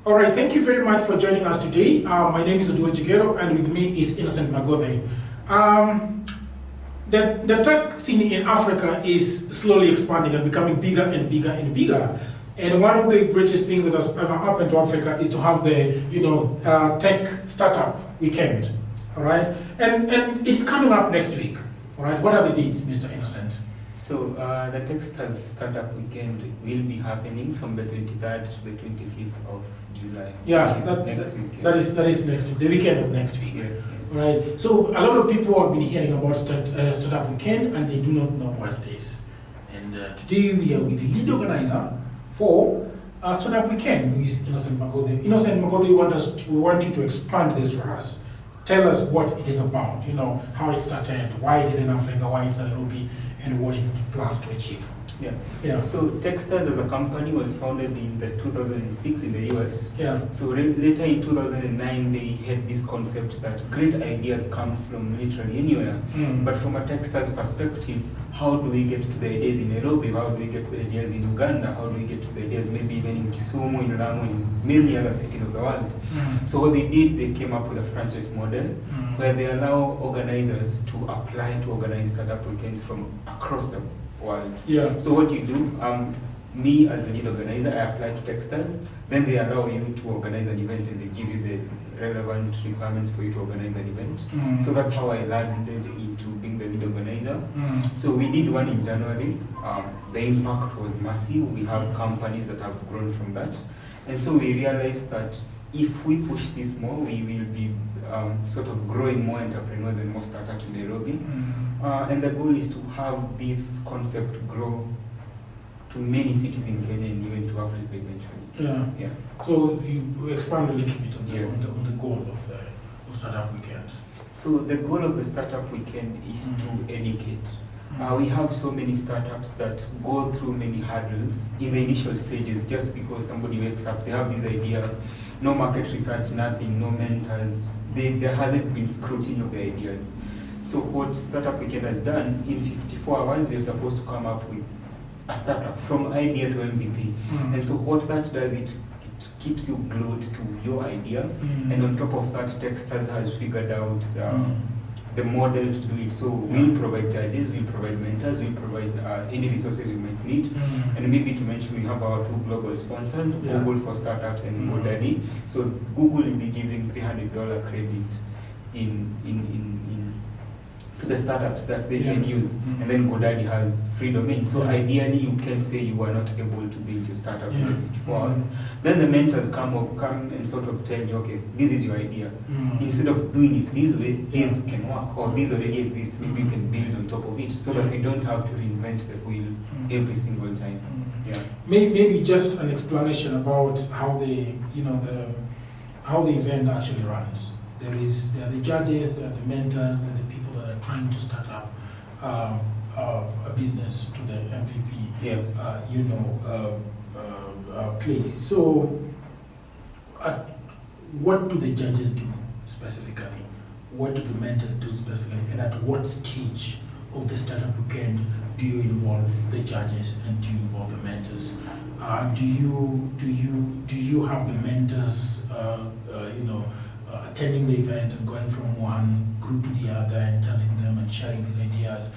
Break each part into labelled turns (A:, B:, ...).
A: All right, thank you very much for joining us today. My name is Odur Jigero, and with me is Innocent Magothe. The tech scene in Africa is slowly expanding and becoming bigger and bigger and bigger. And one of the greatest things that has ever happened to Africa is to have the, Tech Startup Weekend. All right, and it's coming up next week. All right, what are the dates, Mr. Innocent?
B: So the Techstars Startup Weekend will be happening from the 23rd to the 25th of July.
A: Yeah,
B: next week.
A: That is next week, the weekend of next week.
B: Yes.
A: Right. So a lot of people have been hearing about Startup Weekend and they do not know what it is. And today we are with the lead organizer for Startup Weekend, who is Innocent Magothe. Innocent Magothe, we want you to expand this for us. Tell us what it is about, how it started, why it is in Africa, why it's in Nairobi, and what it plans to achieve.
B: Yeah. So Techstars as a company was founded in the 2006 in the US.
A: Yeah.
B: So later in 2009 they had this concept that great ideas come from literally anywhere. But from a Techstars perspective, how do we get to the ideas in Nairobi? How do we get to the ideas in Uganda? How do we get to the ideas maybe even in Kisumu, in Lamu, in many other cities of the world? So what they did, they came up with a franchise model where they allow organizers to apply to organize startup weekends from across the world.
A: Yeah.
B: So what you do, me as the lead organizer, I apply to Techstars, then they allow you to organize an event and they give you the relevant requirements for you to organize an event. So that's how I landed into being the lead organizer. So we did one in January. The impact was massive. We have companies that have grown from that. And so we realized that if we push this more, we will be sort of growing more entrepreneurs and more startups in Nairobi. And the goal is to have this concept grow to many cities in Kenya and even to Africa eventually. Yeah.
A: So you expand a little bit on the goal of the Startup Weekend.
B: So the goal of the Startup Weekend is to educate. We have so many startups that go through many hurdles in the initial stages just because somebody wakes up, they have this idea, no market research, nothing, no mentors, there hasn't been scrutiny of the ideas. So what Startup Weekend has done, in 54 hours, you're supposed to come up with a startup from idea to MVP. And so what that does, it keeps you glued to your idea. And on top of that, Techstars has figured out the model to do it. So we'll provide judges, we'll provide mentors, we'll provide any resources you might need. And maybe to mention, we have our two global sponsors, Google for Startups and GoDaddy. So Google will be giving $300 credits to the startups that they can use, and then GoDaddy has free domain. So ideally, you can say you are not able to build your startup in 54 hours. Then the mentors come and sort of tell you, okay, this is your idea. Instead of doing it this way, this can work, or this already exists. Maybe you can build on top of it, so that we don't have to reinvent the wheel every single time. Yeah.
A: Maybe just an explanation about how how the event actually runs. There are the judges, there are the mentors, there are the people that are trying to start up a business to the MVP, place. So, what do the judges do specifically? What do the mentors do specifically? And at what stage of the startup weekend do you involve the judges and do you involve the mentors? Do you have the mentors, attending the event and going from one group to the other and telling them and sharing these ideas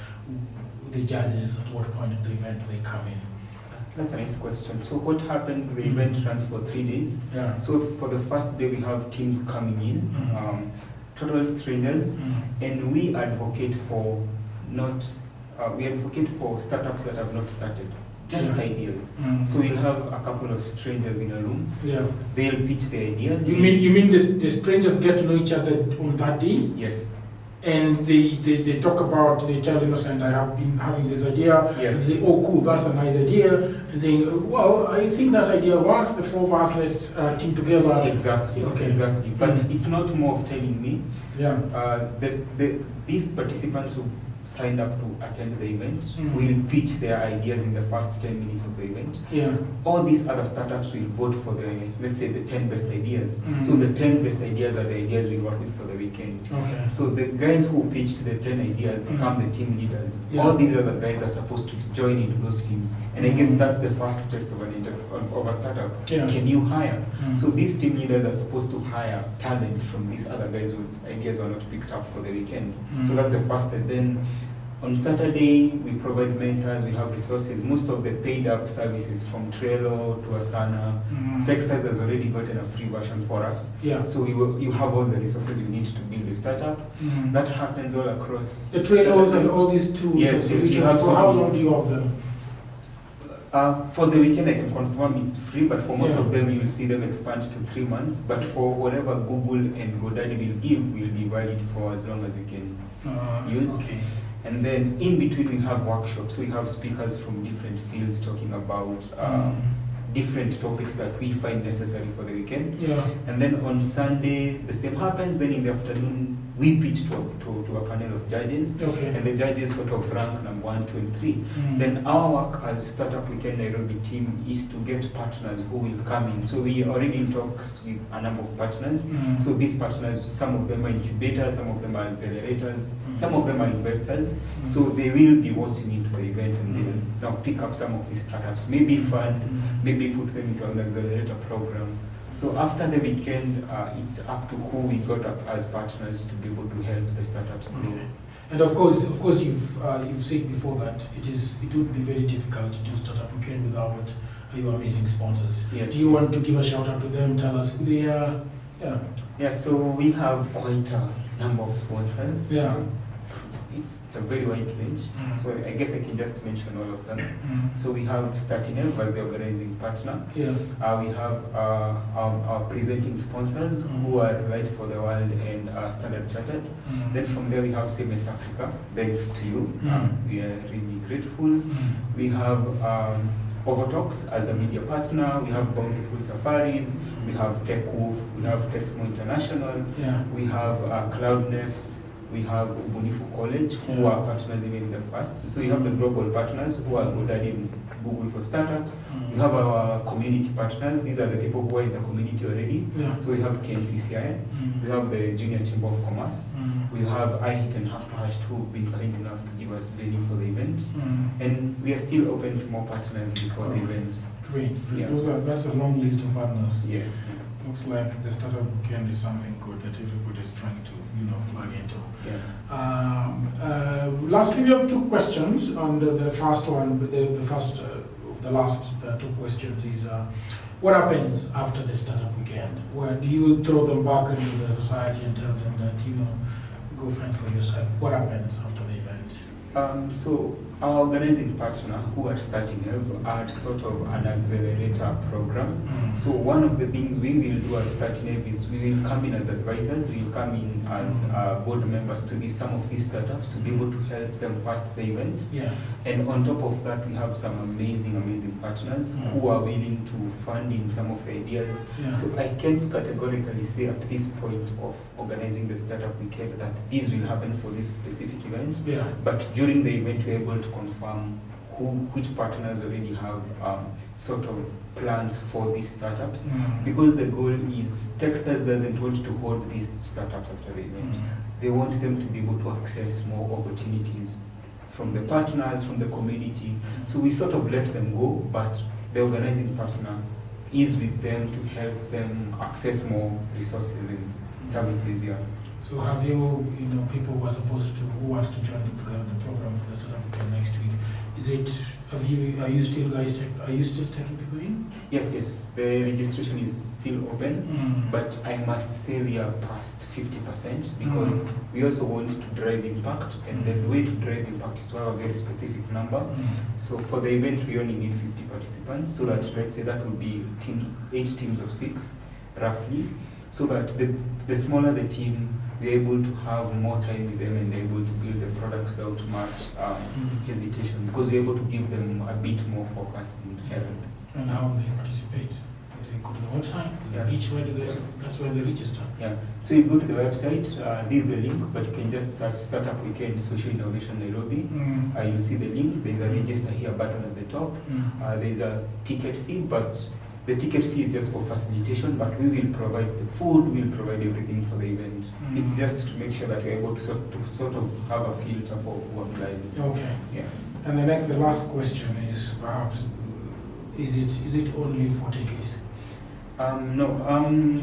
A: with the judges? At what point of the event do they come in?
B: That's a nice question. So what happens, the event runs for 3 days. So for the first day, we have teams coming in, total strangers, and we advocate for startups that have not started. Just ideas. So we'll have a couple of strangers in a room. They'll pitch their ideas.
A: You mean the strangers get to know each other on that day?
B: Yes.
A: And they talk about, they tell Innocent, I have been having this idea.
B: Yes.
A: And they say, oh cool, that's a nice idea. And they, well, I think that idea works, the four of us, let's team together.
B: Exactly.
A: Okay.
B: Exactly. But it's not more of telling me.
A: Yeah.
B: These participants signed up to attend the event will pitch their ideas in the first 10 minutes of the event.
A: Yeah.
B: All these other startups will vote for the, let's say, the 10 best ideas. So the 10 best ideas are the ideas we work with for the weekend.
A: Okay.
B: So the guys who pitched the 10 ideas become the team leaders.
A: Yeah.
B: All these other guys are supposed to join into those teams. And I guess that's the first test of of a startup.
A: Yeah.
B: Can you hire? So these team leaders are supposed to hire talent from these other guys whose ideas are not picked up for the weekend. So that's the first. And then on Saturday, we provide mentors, we have resources. Most of the paid up services from Trello to Asana. Techstars has already gotten a free version for us.
A: Yeah.
B: So you have all the resources you need to build your startup. That happens all across.
A: The Trellos and all these tools.
B: Yes, we have
A: for how long do you have them?
B: For the weekend, I can confirm it's free, but for most of them, you'll see them expand to 3 months. But for whatever Google and GoDaddy will give, will be valid for as long as you can use.
A: Okay.
B: And then in between, we have workshops. We have speakers from different fields talking about different topics that we find necessary for the weekend.
A: Yeah.
B: And then on Sunday, the same happens. Then in the afternoon, we pitch to a panel of judges.
A: Okay.
B: And the judges sort of rank number 1, 2, and 3. Then our work as Startup Weekend Nairobi team is to get partners who will come in. So we are already in talks with a number of partners. So these partners, some of them are incubators, some of them are accelerators, some of them are investors. So they will be watching into the event and they will now pick up some of these startups, maybe fund, maybe put them into an accelerator program. So after the weekend, it's up to who we got up as partners to be able to help the startups grow.
A: Okay. And of course, you've said before that it would be very difficult to do Startup Weekend without your amazing sponsors.
B: Yes.
A: Do you want to give a shout out to them? Tell us who they are. Yeah.
B: Yeah. So we have quite a number of sponsors.
A: Yeah.
B: It's a very wide range. So I guess I can just mention all of them. So we have Startinev as the organizing partner.
A: Yeah.
B: We have our presenting sponsors who are Right for the World and Standard Chartered. Then from there we have CMS Africa, thanks to you. We are really grateful. We have Overtalks as a media partner. We have Bountiful Safaris. We have TechWolf. We have Tesmo International.
A: Yeah.
B: We have Cloudnest. We have Ubunifu College, who are partners even in the first. So you have the global partners who are GoDaddy and Google for Startups. We have our community partners. These are the people who are in the community already.
A: Yeah.
B: So we have KNCCI. We have the Junior Chamber of Commerce. We have iHit and Half to Hash who have been kind enough to give us venue for the event. And we are still open to more partners before the event.
A: Great.
B: Yeah.
A: That's a long list of partners.
B: Yeah.
A: Looks like the Startup Weekend is something good that everybody is trying to, plug into.
B: Yeah.
A: Lastly, we have 2 questions. On the first one, the first of the last 2 questions is, what happens after the Startup Weekend? Where do you throw them back into the society and tell them that, go fend for yourself? What happens after the event?
B: So our organizing partner who are starting are sort of an accelerator program. So one of the things we will do as Starting is we will come in as advisors, we will come in as board members to some of these startups to be able to help them pass the event.
A: Yeah.
B: And on top of that, we have some amazing partners who are willing to fund in some of the ideas.
A: Yeah.
B: So I can't categorically say at this point of organizing the Startup Weekend that this will happen for this specific event.
A: Yeah.
B: But during the event, we're able to confirm which partners already have sort of plans for these startups. Because the goal is Techstars doesn't want to hold these startups after the event. They want them to be able to access more opportunities from the partners, from the community. So we sort of let them go, but the organizing partner is with them to help them access more resources and services. Yeah.
A: So have you, people who want to join the program for the Startup Weekend next week? Are you still taking people in?
B: Yes. The registration is still open, but I must say we are past 50% because we also want to drive impact, and the way to drive impact is to have a very specific number. So for the event, we only need 50 participants, so that let's say that would be 8 teams of 6, roughly, so that the smaller the team, we're able to have more time with them and they're able to build the products without much hesitation, because we're able to give them a bit more focus and help.
A: And how do they participate? They go to the website,
B: Yes.
A: that's where they register.
B: Yeah. So you go to the website. This is a link, but you can just search Startup Weekend Social Innovation Nairobi. You'll see the link. There's a register here button at the top. There's a ticket fee, but the ticket fee is just for facilitation. But we will provide the food. We'll provide everything for the event. It's just to make sure that we're able to sort of have a filter for what lies.
A: Okay.
B: Yeah.
A: And the last question is perhaps, is it only for techies?
B: No.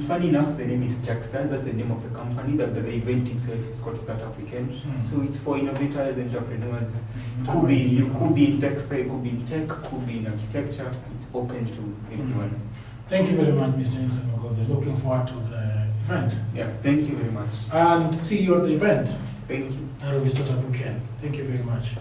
B: Funny enough, the name is Techstars. That's the name of the company. That the event itself is called Startup Weekend. So it's for innovators, entrepreneurs. Could be in textile, could be in tech, could be in architecture. It's open to everyone.
A: Thank you very much, Mr. Nzanogoze. Looking forward to the event.
B: Yeah. Thank you very much.
A: And see you at the event.
B: Thank you.
A: Nairobi Startup Weekend. Thank you very much.